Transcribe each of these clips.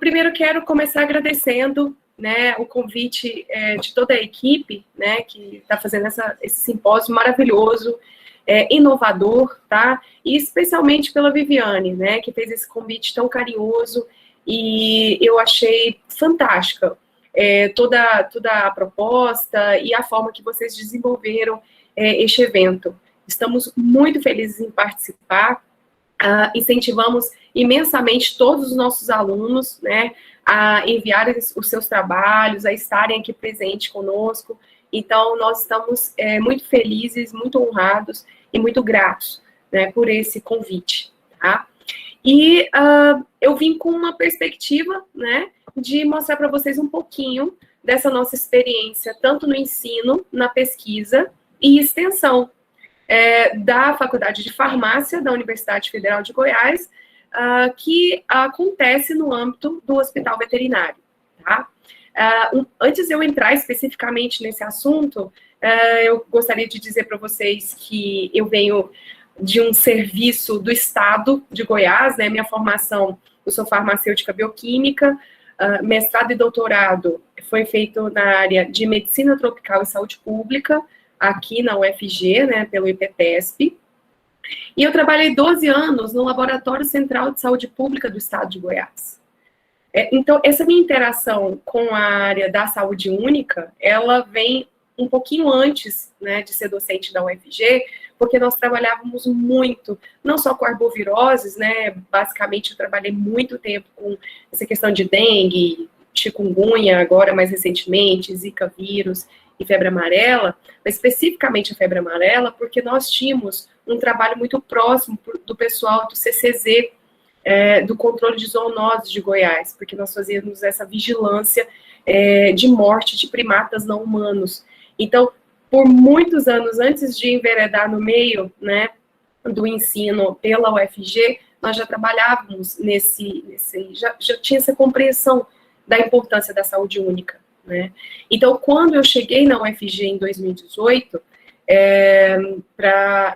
primeiro quero começar agradecendo, né, o convite de toda a equipe, né, que está fazendo esse simpósio maravilhoso, inovador, tá? E especialmente pela Viviane, né, que fez esse convite tão carinhoso e eu achei fantástica toda a proposta e a forma que vocês desenvolveram este evento. Estamos muito felizes em participar, incentivamos imensamente todos os nossos alunos, né, a enviarem os seus trabalhos, a estarem aqui presentes conosco. Então, nós estamos muito felizes, muito honrados e muito gratos, né, por esse convite, tá? E eu vim com uma perspectiva, né, de mostrar para vocês um pouquinho dessa nossa experiência, tanto no ensino, na pesquisa e extensão da Faculdade de Farmácia da Universidade Federal de Goiás, que acontece no âmbito do Hospital Veterinário, tá? Antes de eu entrar especificamente nesse assunto, eu gostaria de dizer para vocês que eu venho de um serviço do Estado de Goiás, né? Minha formação, eu sou farmacêutica bioquímica, mestrado e doutorado foi feito na área de Medicina Tropical e Saúde Pública, aqui na UFG, né, pelo IPPESP, e eu trabalhei 12 anos no Laboratório Central de Saúde Pública do Estado de Goiás. Então, essa minha interação com a área da saúde única, ela vem um pouquinho antes, né, de ser docente da UFG, porque nós trabalhávamos muito, não só com arboviroses, né, basicamente eu trabalhei muito tempo com essa questão de dengue, chikungunya, agora mais recentemente, zika vírus e febre amarela, mas especificamente a febre amarela, porque nós tínhamos um trabalho muito próximo do pessoal do CCZ, do controle de zoonoses de Goiás, porque nós fazíamos essa vigilância de morte de primatas não humanos. Então, por muitos anos, antes de enveredar no meio, né, do ensino pela UFG, nós já trabalhávamos já tinha essa compreensão da importância da saúde única, né? Então, quando eu cheguei na UFG em 2018,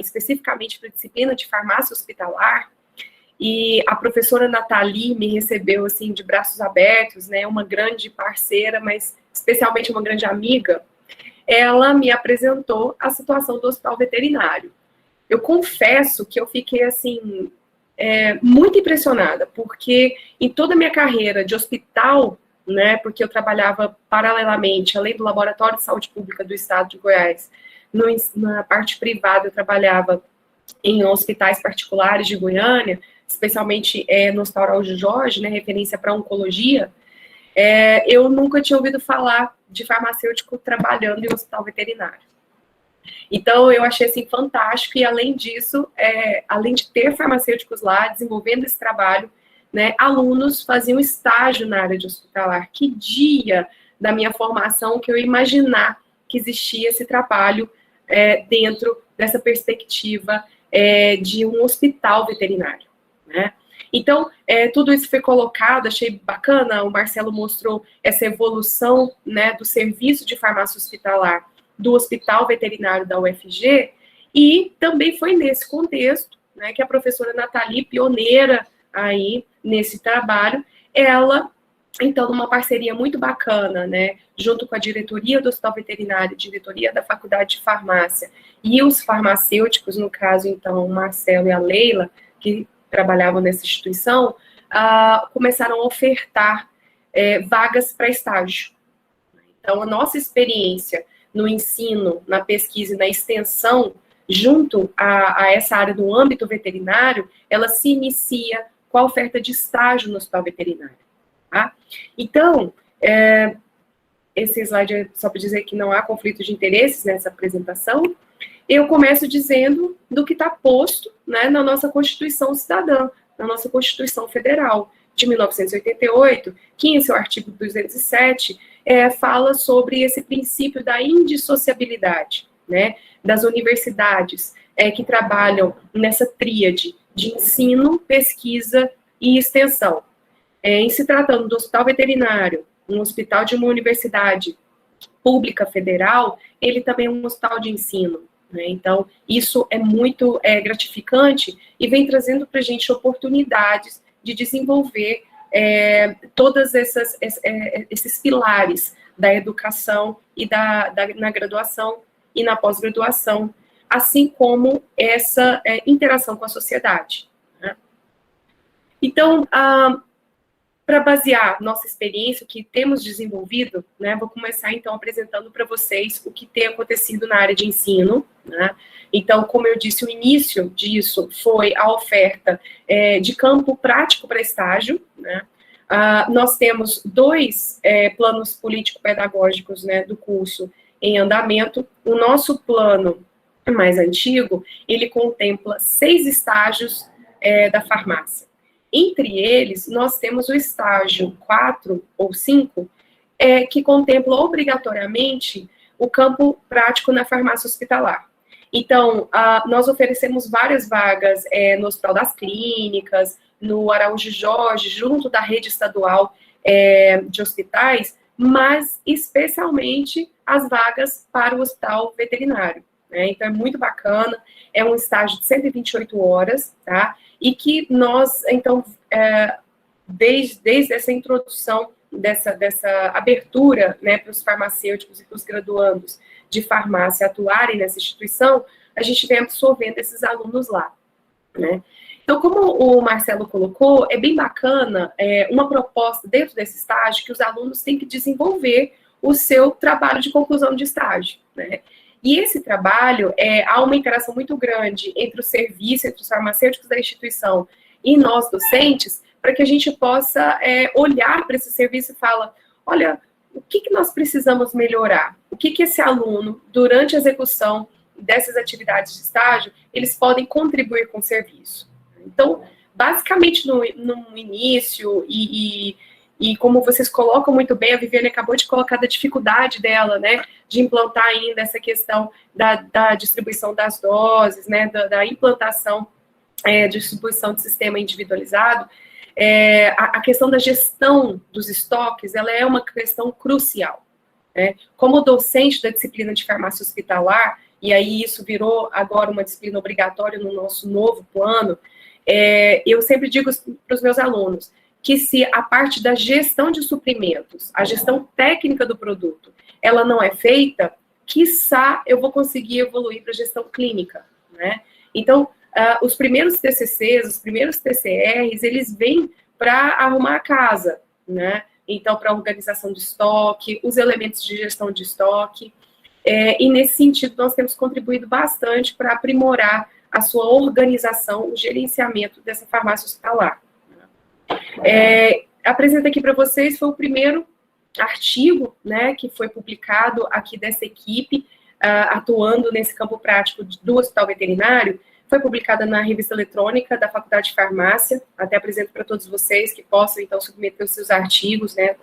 especificamente para a disciplina de farmácia hospitalar, e a professora Nathalie me recebeu, assim, de braços abertos, né, uma grande parceira, mas especialmente uma grande amiga, ela me apresentou a situação do hospital veterinário. Eu confesso que eu fiquei, assim, muito impressionada, porque em toda a minha carreira de hospital, né, porque eu trabalhava paralelamente, além do Laboratório de Saúde Pública do Estado de Goiás, na parte privada eu trabalhava em hospitais particulares de Goiânia, especialmente no Hospital Araújo Jorge, né, referência para oncologia. Eu nunca tinha ouvido falar de farmacêutico trabalhando em hospital veterinário. Então, eu achei, assim, fantástico, e além disso, além de ter farmacêuticos lá, desenvolvendo esse trabalho, né, alunos faziam estágio na área de hospitalar. Que dia da minha formação que eu ia imaginar que existia esse trabalho dentro dessa perspectiva de um hospital veterinário, né? Então, tudo isso foi colocado, achei bacana, o Marcelo mostrou essa evolução, né, do serviço de farmácia hospitalar do Hospital Veterinário da UFG, e também foi nesse contexto, né, que a professora Nathalie, pioneira aí nesse trabalho, ela, então, numa parceria muito bacana, né, junto com a diretoria do Hospital Veterinário, diretoria da Faculdade de Farmácia, e os farmacêuticos, no caso, então, o Marcelo e a Leila, que trabalhavam nessa instituição, começaram a ofertar vagas para estágio. Então, a nossa experiência no ensino, na pesquisa e na extensão, junto a essa área do âmbito veterinário, ela se inicia com a oferta de estágio no hospital veterinário. Tá? Então, esse slide é só para dizer que não há conflito de interesses nessa apresentação. Eu começo dizendo do que está posto, né, na nossa Constituição Cidadã, na nossa Constituição Federal de 1988, que em seu artigo 207 fala sobre esse princípio da indissociabilidade, né, das universidades que trabalham nessa tríade de ensino, pesquisa e extensão. Em se tratando do hospital veterinário, um hospital de uma universidade pública federal, ele também é um hospital de ensino, né? Então, isso é muito gratificante e vem trazendo para a gente oportunidades de desenvolver todos esses pilares da educação e na graduação e na pós-graduação, assim como essa interação com a sociedade, né? Então, para basear nossa experiência, o que temos desenvolvido, né, vou começar, então, apresentando para vocês o que tem acontecido na área de ensino, né? Então, como eu disse, o início disso foi a oferta de campo prático para estágio, né? Nós temos 2 planos político-pedagógicos, né, do curso em andamento. O nosso plano mais antigo, ele contempla 6 estágios da farmácia. Entre eles, nós temos o estágio 4 ou 5, que contempla obrigatoriamente o campo prático na farmácia hospitalar. Então, nós oferecemos várias vagas no Hospital das Clínicas, no Araújo Jorge, junto da rede estadual de hospitais, mas especialmente as vagas para o hospital veterinário, né? Então, é muito bacana, é um estágio de 128 horas, tá? E que nós, então, desde essa introdução, dessa abertura, né, para os farmacêuticos e para os graduandos de farmácia atuarem nessa instituição, a gente vem absorvendo esses alunos lá, né? Então, como o Marcelo colocou, é bem bacana uma proposta dentro desse estágio que os alunos têm que desenvolver o seu trabalho de conclusão de estágio, né? E esse trabalho, há uma interação muito grande entre o serviço, entre os farmacêuticos da instituição e nós, docentes, para que a gente possa olhar para esse serviço e falar, olha, o que nós precisamos melhorar? O que esse aluno, durante a execução dessas atividades de estágio, eles podem contribuir com o serviço? Então, basicamente, no início, e como vocês colocam muito bem, a Viviane acabou de colocar da dificuldade dela, né, de implantar ainda essa questão da distribuição das doses, né, da implantação, distribuição de sistema individualizado, a questão da gestão dos estoques, ela é uma questão crucial, né? Como docente da disciplina de farmácia hospitalar, e aí isso virou agora uma disciplina obrigatória no nosso novo plano, eu sempre digo para os meus alunos que se a parte da gestão de suprimentos, a gestão técnica do produto, ela não é feita, quiçá eu vou conseguir evoluir para a gestão clínica, né? Então, os primeiros TCCs, os primeiros TCRs, eles vêm para arrumar a casa, né? Então, para a organização de estoque, os elementos de gestão de estoque, e nesse sentido nós temos contribuído bastante para aprimorar a sua organização, o gerenciamento dessa farmácia hospitalar. Apresento aqui para vocês, foi o primeiro artigo, né, que foi publicado aqui dessa equipe, atuando nesse campo prático do Hospital Veterinário. Foi publicada na revista eletrônica da Faculdade de Farmácia, até apresento para todos vocês que possam, então, submeter os seus artigos, né,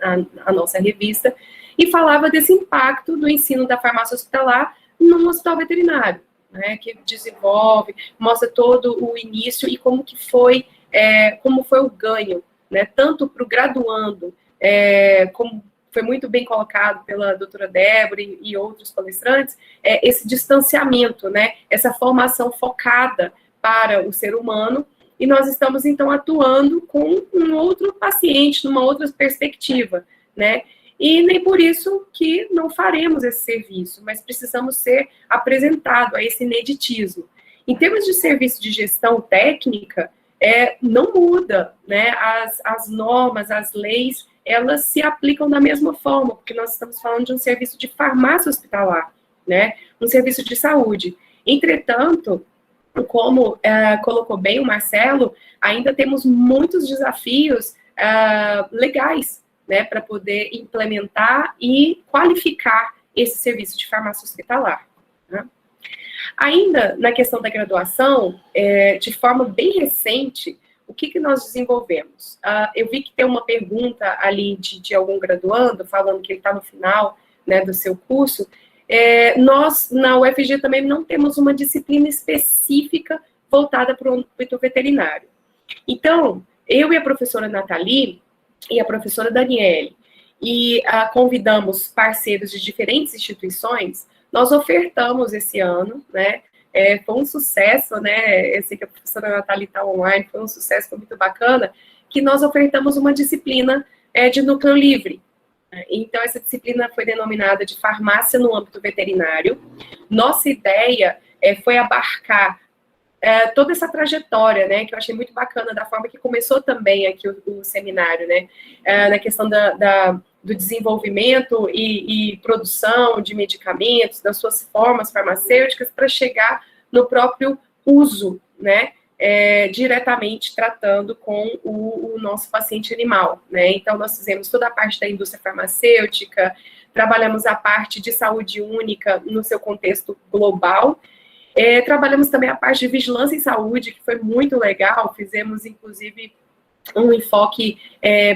à nossa revista, e falava desse impacto do ensino da farmácia hospitalar no hospital veterinário, né, que desenvolve, mostra todo o início e como foi o ganho, né, tanto para o graduando, como foi muito bem colocado pela doutora Débora e outros palestrantes, esse distanciamento, né, essa formação focada para o ser humano, e nós estamos, então, atuando com um outro paciente, numa outra perspectiva, né, e nem por isso que não faremos esse serviço, mas precisamos ser apresentados a esse ineditismo. Em termos de serviço de gestão técnica, não muda, né, as normas, as leis, elas se aplicam da mesma forma, porque nós estamos falando de um serviço de farmácia hospitalar, né, um serviço de saúde. Entretanto, como colocou bem o Marcelo, ainda temos muitos desafios legais, né, para poder implementar e qualificar esse serviço de farmácia hospitalar, né? Ainda na questão da graduação, de forma bem recente, o que nós desenvolvemos? Eu vi que tem uma pergunta ali de algum graduando, falando que ele está no final, né, do seu curso. Nós, na UFG, também não temos uma disciplina específica voltada para o âmbito veterinário. Então, eu e a professora Nathalie e a professora Daniele, e convidamos parceiros de diferentes instituições, nós ofertamos esse ano, né, foi um sucesso, né, eu sei que a professora Nathalie está online, foi um sucesso, foi muito bacana, que nós ofertamos uma disciplina de núcleo livre. Então, essa disciplina foi denominada de farmácia no âmbito veterinário. Nossa ideia foi abarcar toda essa trajetória, né, que eu achei muito bacana, da forma que começou também aqui o seminário, né, na questão do desenvolvimento e produção de medicamentos, das suas formas farmacêuticas, para chegar no próprio uso, né, diretamente tratando com o nosso paciente animal, né. Então, nós fizemos toda a parte da indústria farmacêutica, trabalhamos a parte de saúde única no seu contexto global. Trabalhamos também a parte de vigilância em saúde, que foi muito legal, fizemos, inclusive, um enfoque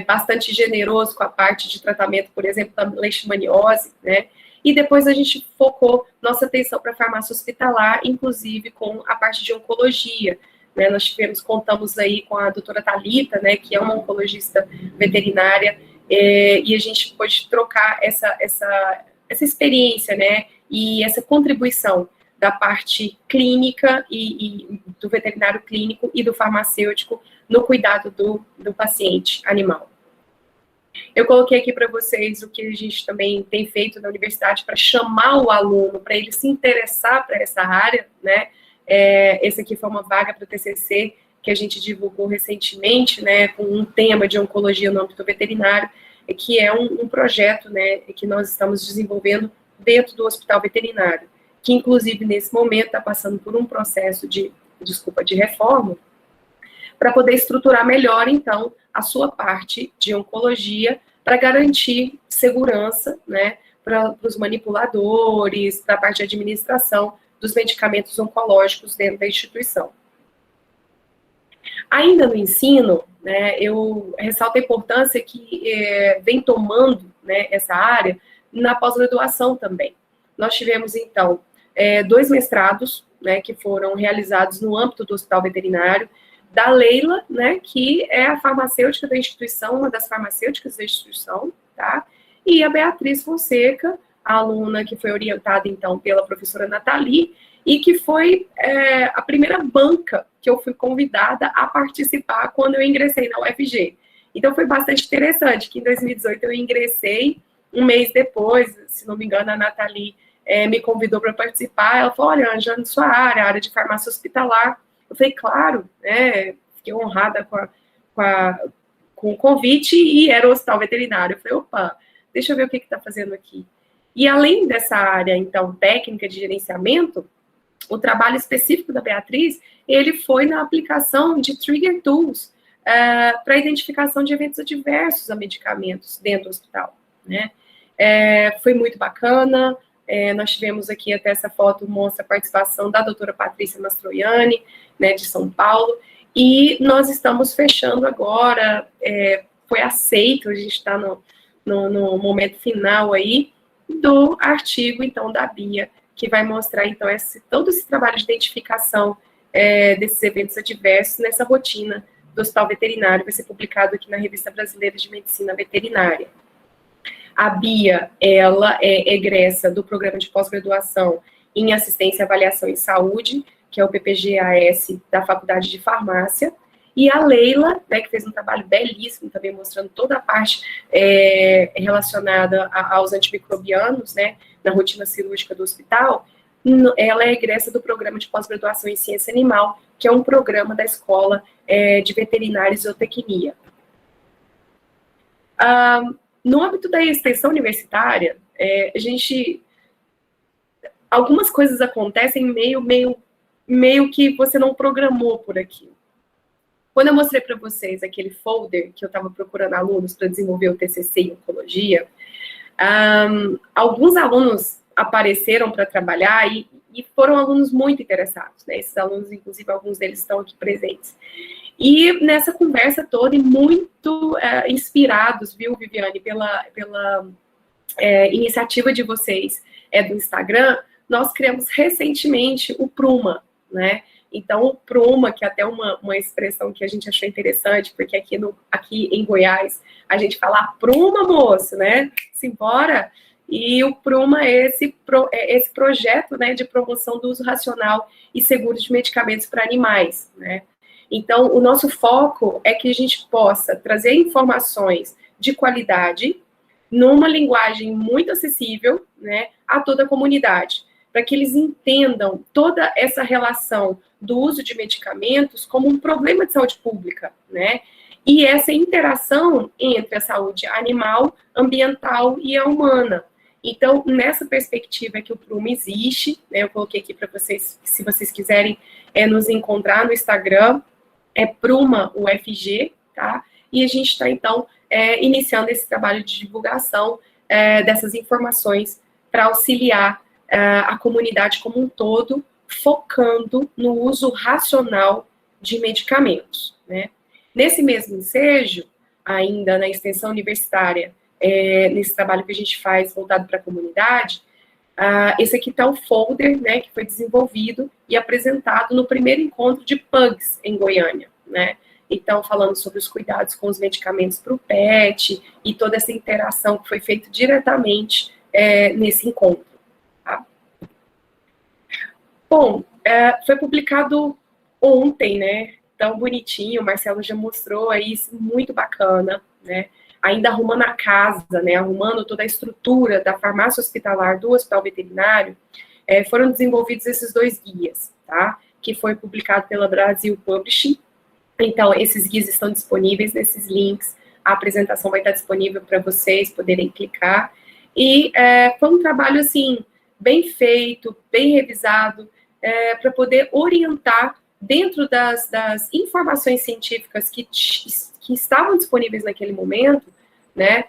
bastante generoso com a parte de tratamento, por exemplo, da leishmaniose, né? E depois a gente focou nossa atenção para a farmácia hospitalar, inclusive com a parte de oncologia, né? Nós contamos aí com a doutora Thalita, né, que é uma oncologista veterinária, e a gente pôde trocar essa experiência, né, e essa contribuição da parte clínica e do veterinário clínico e do farmacêutico no cuidado do paciente animal. Eu coloquei aqui para vocês o que a gente também tem feito na universidade para chamar o aluno, para ele se interessar para essa área, né? Esse aqui foi uma vaga para o TCC que a gente divulgou recentemente, né, com um tema de oncologia no âmbito veterinário, que é um projeto, né, que nós estamos desenvolvendo dentro do hospital veterinário, que inclusive nesse momento está passando por um processo de reforma, para poder estruturar melhor, então, a sua parte de oncologia, para garantir segurança, né, para os manipuladores, para a parte de administração dos medicamentos oncológicos dentro da instituição. Ainda no ensino, né, eu ressalto a importância que vem tomando, né, essa área na pós-graduação também. Nós tivemos, então, 2 mestrados, né, que foram realizados no âmbito do hospital veterinário, da Leila, né, que é a farmacêutica da instituição, uma das farmacêuticas da instituição, tá? E a Beatriz Fonseca, a aluna que foi orientada, então, pela professora Nathalie, e que foi a primeira banca que eu fui convidada a participar quando eu ingressei na UFG. Então, foi bastante interessante, que em 2018 eu ingressei, um mês depois, se não me engano, a Nathalie me convidou para participar. Ela falou: olha, Ângela, na sua área de farmácia hospitalar. Eu falei: claro, né? Fiquei honrada com o convite, e era o hospital veterinário. Eu falei: opa, deixa eu ver o que está fazendo aqui. E além dessa área, então, técnica de gerenciamento, o trabalho específico da Beatriz, ele foi na aplicação de trigger tools para identificação de eventos adversos a medicamentos dentro do hospital, né? Foi muito bacana. Nós tivemos aqui, até essa foto mostra a participação da doutora Patrícia Mastroianni, né, de São Paulo, e nós estamos fechando agora, foi aceito, a gente está no momento final aí, do artigo, então, da Bia, que vai mostrar, então, todo esse trabalho de identificação desses eventos adversos nessa rotina do hospital veterinário, vai ser publicado aqui na Revista Brasileira de Medicina Veterinária. A Bia, ela é egressa do programa de pós-graduação em assistência e avaliação em saúde, que é o PPGAS da Faculdade de Farmácia, e a Leila, né, que fez um trabalho belíssimo também, mostrando toda a parte relacionada aos antimicrobianos, né, na rotina cirúrgica do hospital. Ela é egressa do programa de pós-graduação em ciência animal, que é um programa da Escola de Veterinária e Zootecnia. No âmbito da extensão universitária, algumas coisas acontecem meio que você não programou por aqui. Quando eu mostrei para vocês aquele folder que eu estava procurando alunos para desenvolver o TCC em oncologia, alguns alunos apareceram para trabalhar e foram alunos muito interessados, né? Esses alunos, inclusive, alguns deles estão aqui presentes. E nessa conversa toda, e muito inspirados, viu, Viviane, pela iniciativa de vocês do Instagram, nós criamos recentemente o Pruma, né? Então, o Pruma, que é até uma expressão que a gente achou interessante, porque aqui em Goiás, a gente fala Pruma, moço, né? Simbora! E o Pruma é esse projeto, né, de promoção do uso racional e seguro de medicamentos para animais, né? Então, o nosso foco é que a gente possa trazer informações de qualidade, numa linguagem muito acessível, né, a toda a comunidade, para que eles entendam toda essa relação do uso de medicamentos como um problema de saúde pública, né, e essa interação entre a saúde animal, ambiental e a humana. Então, nessa perspectiva é que o Pruma existe, né, eu coloquei aqui para vocês, se vocês quiserem nos encontrar no Instagram, é Pruma UFG, tá? E a gente está, então, iniciando esse trabalho de divulgação dessas informações para auxiliar a comunidade como um todo, focando no uso racional de medicamentos, né? Nesse mesmo ensejo, ainda na extensão universitária, nesse trabalho que a gente faz voltado para a comunidade, esse aqui está o folder, né, que foi desenvolvido e apresentado no primeiro encontro de PUGS em Goiânia, né? Então, falando sobre os cuidados com os medicamentos para o PET e toda essa interação que foi feita diretamente nesse encontro. Tá? Bom, foi publicado ontem, né? Tão bonitinho, o Marcelo já mostrou aí, muito bacana, né? Ainda arrumando a casa, né? Arrumando toda a estrutura da farmácia hospitalar do Hospital Veterinário, foram desenvolvidos esses 2 guias, tá? Que foi publicado pela Brasil Publishing. Então, esses guias estão disponíveis nesses links, a apresentação vai estar disponível para vocês poderem clicar, e foi um trabalho, assim, bem feito, bem revisado, para poder orientar dentro das informações científicas que estavam disponíveis naquele momento, né,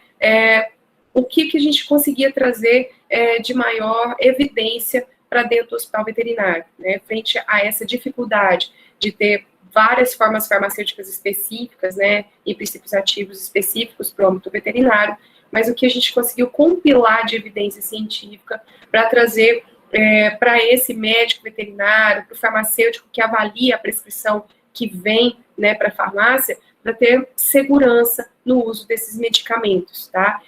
o que a gente conseguia trazer de maior evidência para dentro do hospital veterinário, né, frente a essa dificuldade de ter várias formas farmacêuticas específicas, né, e princípios ativos específicos para o âmbito veterinário, mas o que a gente conseguiu compilar de evidência científica para trazer para esse médico veterinário, para o farmacêutico que avalia a prescrição que vem, né, para a farmácia, para ter segurança no uso desses medicamentos, tá?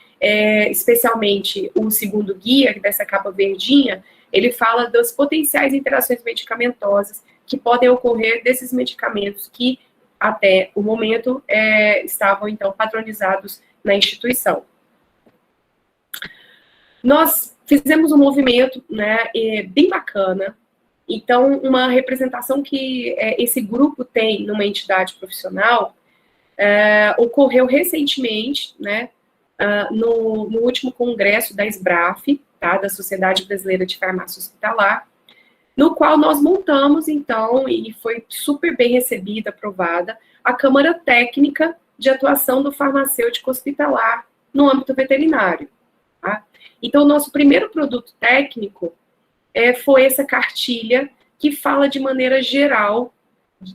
Especialmente o segundo guia, dessa capa verdinha, ele fala das potenciais interações medicamentosas que podem ocorrer desses medicamentos que, até o momento, estavam, então, padronizados na instituição. Nós fizemos um movimento, né, bem bacana. Então, uma representação que esse grupo tem numa entidade profissional ocorreu recentemente, né, no último congresso da SBRAF, tá, da Sociedade Brasileira de Farmácia Hospitalar, no qual nós montamos, então, e foi super bem recebida, aprovada, a Câmara Técnica de Atuação do Farmacêutico Hospitalar no âmbito veterinário. Tá? Então, o nosso primeiro produto técnico foi essa cartilha que fala de maneira geral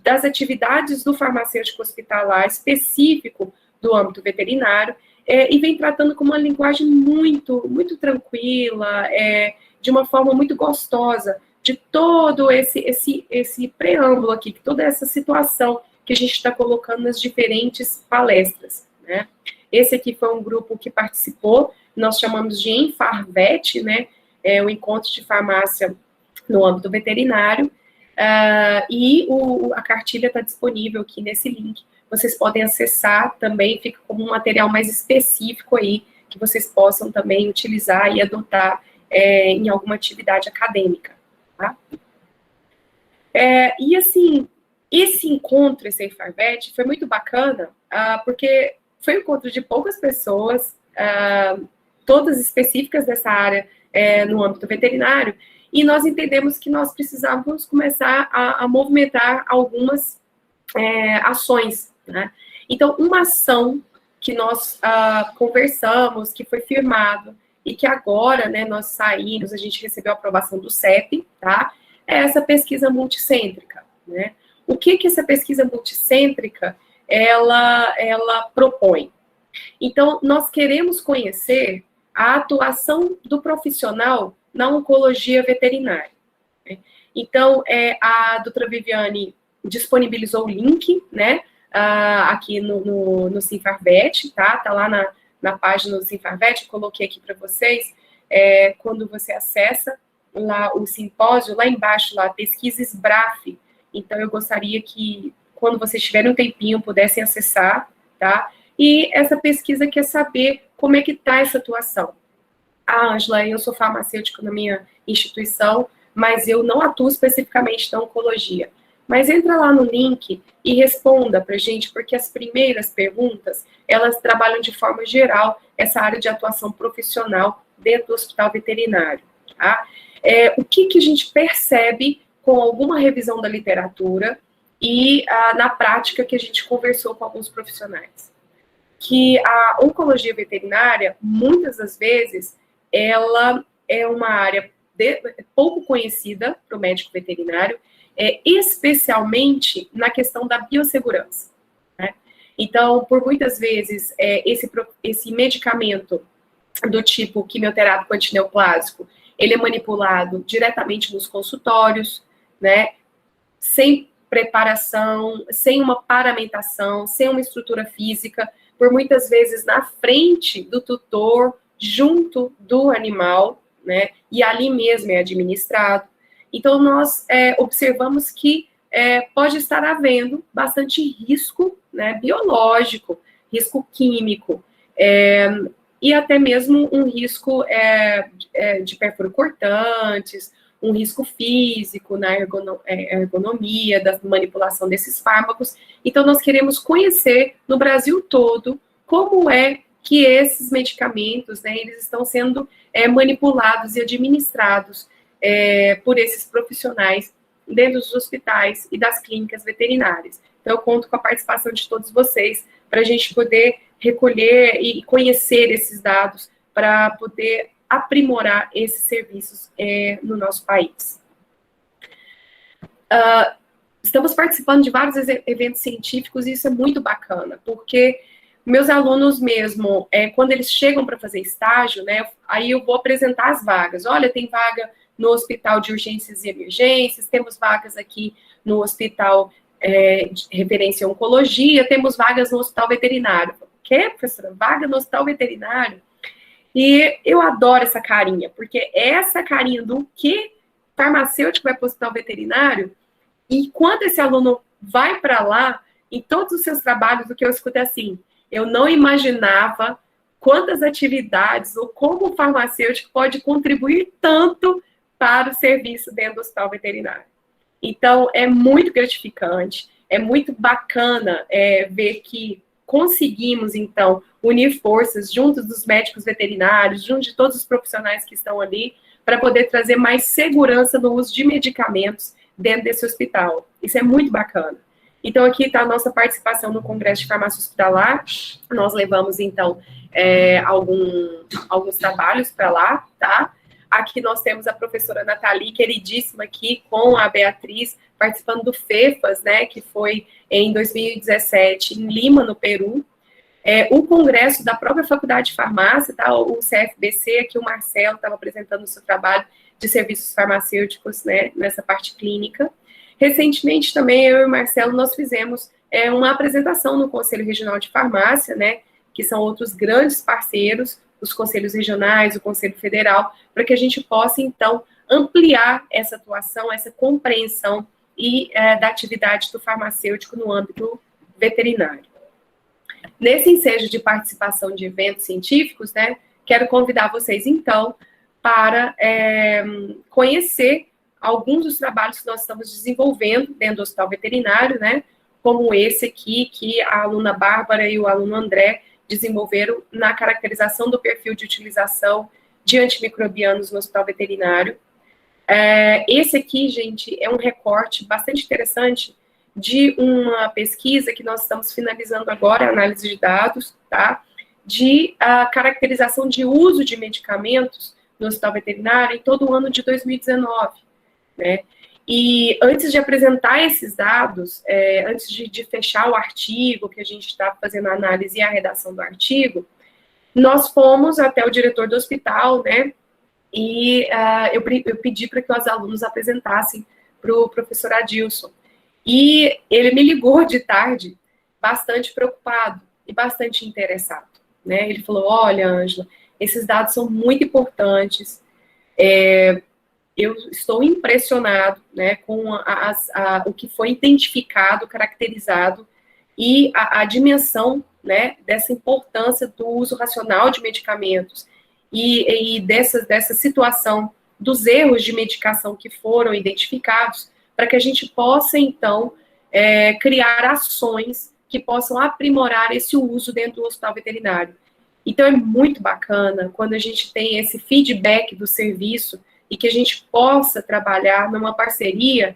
das atividades do farmacêutico hospitalar específico do âmbito veterinário e vem tratando com uma linguagem muito, muito tranquila, de uma forma muito gostosa, de todo esse preâmbulo aqui, toda essa situação que a gente está colocando nas diferentes palestras, né? Esse aqui foi um grupo que participou, nós chamamos de Enfarvet, né? O encontro de farmácia no âmbito veterinário, e a cartilha está disponível aqui nesse link. Vocês podem acessar também, fica como um material mais específico aí, que vocês possam também utilizar e adotar em alguma atividade acadêmica. Tá? E assim, esse encontro, esse Enfarvet, foi muito bacana, porque foi um encontro de poucas pessoas, todas específicas dessa área no âmbito veterinário, e nós entendemos que nós precisávamos começar a movimentar algumas ações, né? Então, uma ação que nós conversamos, que foi firmado, e que agora, né, nós saímos, a gente recebeu a aprovação do CEP, tá? É essa pesquisa multicêntrica, né? O que essa pesquisa multicêntrica, ela propõe? Então, nós queremos conhecer a atuação do profissional na oncologia veterinária, né? Então, a doutora Viviane disponibilizou o link, né, aqui no Sinfarvet, tá? Tá lá na página do Sinfarvet, eu coloquei aqui para vocês, quando você acessa lá o simpósio, lá embaixo, lá, pesquisa SBRAF. Então, eu gostaria que, quando vocês tiverem um tempinho, pudessem acessar, tá? E essa pesquisa quer saber como é que está essa atuação. Ângela, eu sou farmacêutica na minha instituição, mas eu não atuo especificamente na oncologia. Mas entra lá no link e responda para a gente, porque as primeiras perguntas, elas trabalham de forma geral essa área de atuação profissional dentro do hospital veterinário, tá? O que a gente percebe com alguma revisão da literatura e na prática que a gente conversou com alguns profissionais? Que a oncologia veterinária, muitas das vezes, ela é uma área pouco conhecida para o médico veterinário, especialmente na questão da biossegurança, né? Então, por muitas vezes, esse medicamento do tipo quimioterápico antineoplásico, ele é manipulado diretamente nos consultórios, né? Sem preparação, sem uma paramentação, sem uma estrutura física, por muitas vezes na frente do tutor, junto do animal, né? E ali mesmo é administrado. Então, nós observamos que pode estar havendo bastante risco, né, biológico, risco químico, e até mesmo um risco de perfuro cortantes, um risco físico na ergonomia, da manipulação desses fármacos. Então, nós queremos conhecer no Brasil todo como é que esses medicamentos, né, eles estão sendo manipulados e administrados por esses profissionais dentro dos hospitais e das clínicas veterinárias. Então, eu conto com a participação de todos vocês para a gente poder recolher e conhecer esses dados para poder aprimorar esses serviços no nosso país. Estamos participando de vários eventos científicos e isso é muito bacana, porque meus alunos mesmo, quando eles chegam para fazer estágio, né, aí eu vou apresentar as vagas. Olha, tem vaga no Hospital de Urgências e Emergências, temos vagas aqui no Hospital de Referência em Oncologia, temos vagas no Hospital Veterinário. Quê, professora? Vaga no Hospital Veterinário? E eu adoro essa carinha, porque essa carinha do que farmacêutico vai para o Hospital Veterinário, e quando esse aluno vai para lá, em todos os seus trabalhos, o que eu escuto é assim: eu não imaginava quantas atividades ou como o farmacêutico pode contribuir tanto para o serviço dentro do hospital veterinário. Então, é muito gratificante, é muito bacana ver que conseguimos, então, unir forças junto dos médicos veterinários, junto de todos os profissionais que estão ali, para poder trazer mais segurança no uso de medicamentos dentro desse hospital. Isso é muito bacana. Então, aqui está a nossa participação no Congresso de Farmácia Hospitalar. Nós levamos, então, alguns trabalhos para lá, tá? Aqui nós temos a professora Nathalie, queridíssima aqui, com a Beatriz, participando do FEFAS, né, que foi em 2017, em Lima, no Peru. O congresso da própria Faculdade de Farmácia, tá? O CFBC, aqui o Marcelo estava apresentando o seu trabalho de serviços farmacêuticos, né, nessa parte clínica. Recentemente também, eu e o Marcelo, nós fizemos uma apresentação no Conselho Regional de Farmácia, né, que são outros grandes parceiros, os conselhos regionais, o Conselho Federal, para que a gente possa, então, ampliar essa atuação, essa compreensão e da atividade do farmacêutico no âmbito veterinário. Nesse ensejo de participação de eventos científicos, né, quero convidar vocês, então, para conhecer alguns dos trabalhos que nós estamos desenvolvendo dentro do hospital veterinário, né, como esse aqui, que a aluna Bárbara e o aluno André desenvolveram na caracterização do perfil de utilização de antimicrobianos no hospital veterinário. Esse aqui, gente, é um recorte bastante interessante de uma pesquisa que nós estamos finalizando agora, análise de dados, tá? De caracterização de uso de medicamentos no hospital veterinário em todo o ano de 2019, né? E antes de apresentar esses dados, antes de fechar o artigo, que a gente está fazendo a análise e a redação do artigo, nós fomos até o diretor do hospital, né? E eu pedi para que os alunos apresentassem para o professor Adilson. E ele me ligou de tarde, bastante preocupado e bastante interessado, né? Ele falou: olha, Ângela, esses dados são muito importantes, eu estou impressionado, né, com o que foi identificado, caracterizado, e a dimensão, né, dessa importância do uso racional de medicamentos e dessa situação dos erros de medicação que foram identificados, para que a gente possa, então, criar ações que possam aprimorar esse uso dentro do hospital veterinário. Então, é muito bacana quando a gente tem esse feedback do serviço e que a gente possa trabalhar numa parceria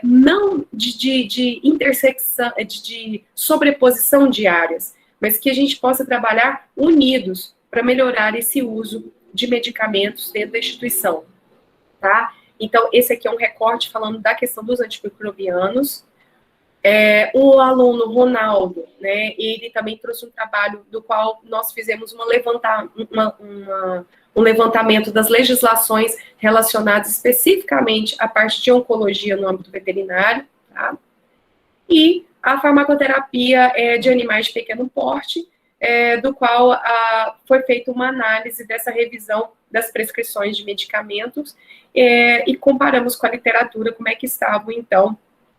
não de intersecção, de sobreposição de áreas, mas que a gente possa trabalhar unidos para melhorar esse uso de medicamentos dentro da instituição, tá? Então, esse aqui é um recorte falando da questão dos antimicrobianos. O aluno Ronaldo, né, ele também trouxe um trabalho do qual nós fizemos um levantamento das legislações relacionadas especificamente à parte de oncologia no âmbito veterinário, tá? E a farmacoterapia de animais de pequeno porte, do qual foi feita uma análise dessa revisão das prescrições de medicamentos e comparamos com a literatura como é que estavam, então,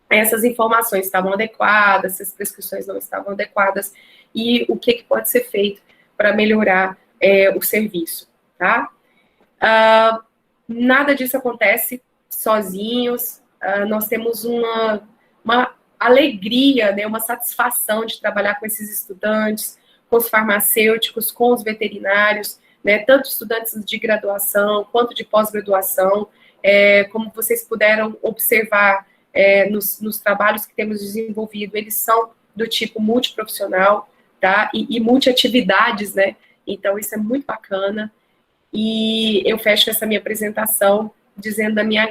essas informações estavam adequadas, se as prescrições não estavam adequadas, e o que pode ser feito para melhorar o serviço, tá? Nada disso acontece sozinhos, nós temos uma alegria, né, uma satisfação de trabalhar com esses estudantes, com os farmacêuticos, com os veterinários, né, tanto estudantes de graduação quanto de pós-graduação, como vocês puderam observar, nos trabalhos que temos desenvolvido, eles são do tipo multiprofissional, tá? E multiatividades, né? Então, isso é muito bacana. E eu fecho essa minha apresentação dizendo a minha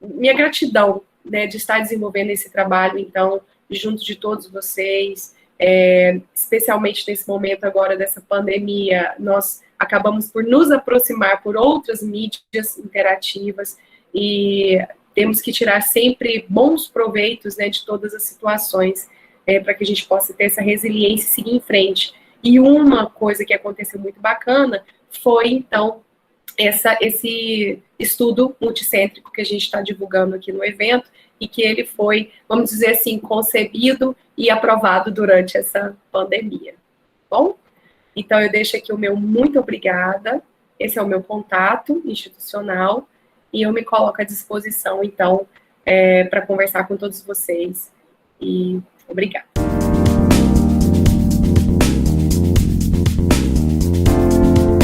minha gratidão, né, de estar desenvolvendo esse trabalho, então, junto de todos vocês, especialmente nesse momento agora dessa pandemia, nós acabamos por nos aproximar por outras mídias interativas e temos que tirar sempre bons proveitos, né, de todas as situações para que a gente possa ter essa resiliência e seguir em frente. E uma coisa que aconteceu muito bacana foi, então, esse estudo multicêntrico que a gente está divulgando aqui no evento e que ele foi, vamos dizer assim, concebido e aprovado durante essa pandemia. Bom? Então, eu deixo aqui o meu muito obrigada, esse é o meu contato institucional, e eu me coloco à disposição, então, para conversar com todos vocês, e obrigada.